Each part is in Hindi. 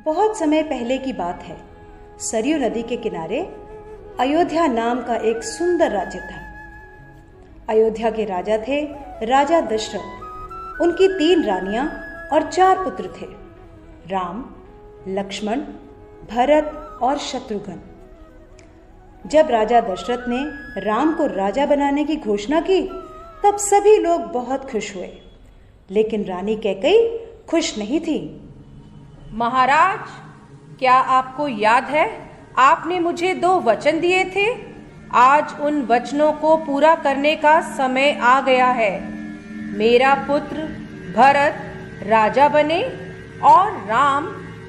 बहुत समय पहले की बात है। सरयू नदी के किनारे अयोध्या नाम का एक सुंदर राज्य था। अयोध्या के राजा थे राजा दशरथ। उनकी 3 रानियां और 4 पुत्र थे, राम, लक्ष्मण, भरत और शत्रुघ्न। जब राजा दशरथ ने राम को राजा बनाने की घोषणा की तब सभी लोग बहुत खुश हुए, लेकिन रानी कैकेयी खुश नहीं थी। महाराज, क्या आपको याद है आपने मुझे 2 वचन दिए थे? आज उन वचनों को पूरा करने का समय आ गया है। मेरा पुत्र भरत राजा बने और राम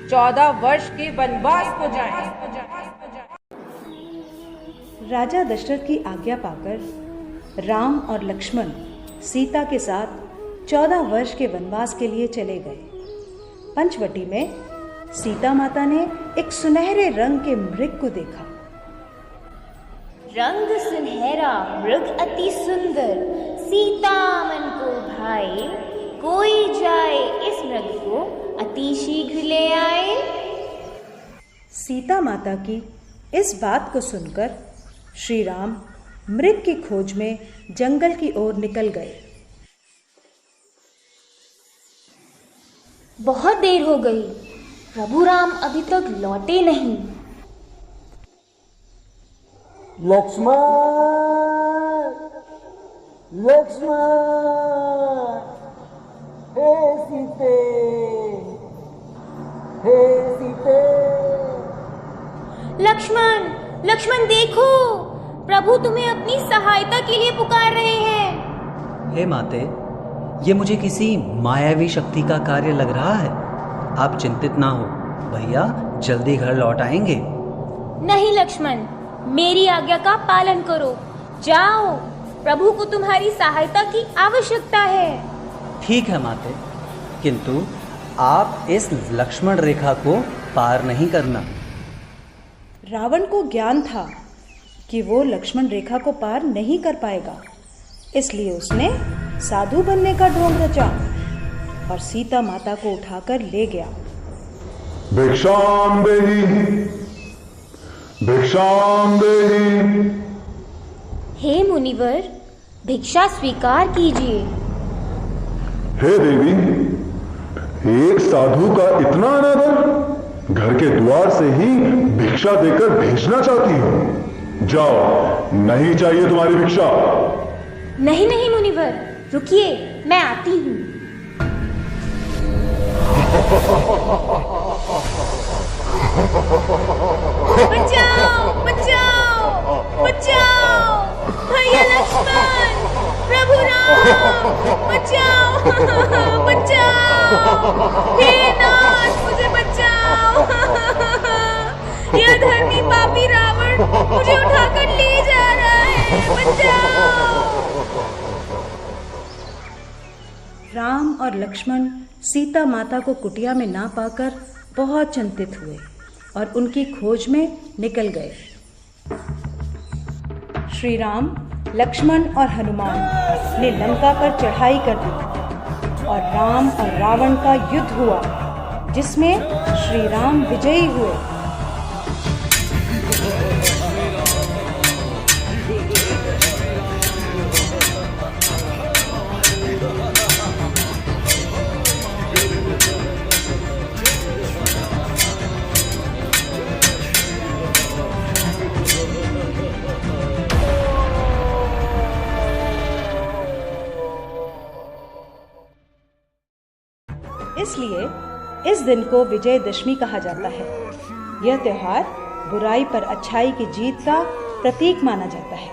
14 वर्ष के वनवास को जाए। राजा दशरथ की आज्ञा पाकर राम और लक्ष्मण सीता के साथ 14 वर्ष के वनवास के लिए चले गए। पंचवटी में सीता माता ने एक सुनहरे रंग के मृग को देखा। रंग सुनहरा मृग अति सुंदर, सीता मन को भाए, कोई जाए इस मृग को अति शीघ्र ले आए। सीता माता की इस बात को सुनकर श्री राम मृग की खोज में जंगल की ओर निकल गए। बहुत देर हो गई, प्रभु राम अभी तक लौटे नहीं। लक्ष्मण, लक्ष्मण, हे सीते, हे सीते। लक्ष्मण, लक्ष्मण देखो, प्रभु तुम्हें अपनी सहायता के लिए पुकार रहे हैं। हे माते, ये मुझे किसी मायावी शक्ति का कार्य लग रहा है। आप चिंतित ना हो, भैया जल्दी घर लौट आएंगे। नहीं लक्ष्मण, मेरी आज्ञा का पालन करो। जाओ, प्रभु को तुम्हारी सहायता की आवश्यकता है। ठीक है माते, किंतु आप इस लक्ष्मण रेखा को पार नहीं करना। रावण को ज्ञान था कि वो लक्ष्मण रेखा को पार नहीं कर पाएगा, इसलिए उसने साधु बनने का ढोंग रचा और सीता माता को उठाकर ले गया। भिक्षाम देहि, भिक्षाम देहि। हे मुनिवर, भिक्षा स्वीकार कीजिए। हे देवी, एक साधु का इतना अनादर, घर के द्वार से ही भिक्षा देकर भेजना चाहती हो। जाओ, नहीं चाहिए तुम्हारी भिक्षा। नहीं नहीं मुनिवर, रुकिए, मैं आती हूँ। बचाओ, बचाओ, बचाओ, भैया लक्ष्मण, प्रभु राम, बचाओ, बचाओ, हे नाथ, मुझे बचाओ। यह धर्मी पापी रावण मुझे उठाकर ले जा रहा है, बचाओ। राम और लक्ष्मण सीता माता को कुटिया में ना पाकर बहुत चिंतित हुए और उनकी खोज में निकल गए। श्री राम, लक्ष्मण और हनुमान ने लंका पर चढ़ाई कर दी और राम और रावण का युद्ध हुआ, जिसमें श्री राम विजयी हुए। इसलिए इस दिन को विजयदशमी कहा जाता है। यह त्योहार बुराई पर अच्छाई की जीत का प्रतीक माना जाता है।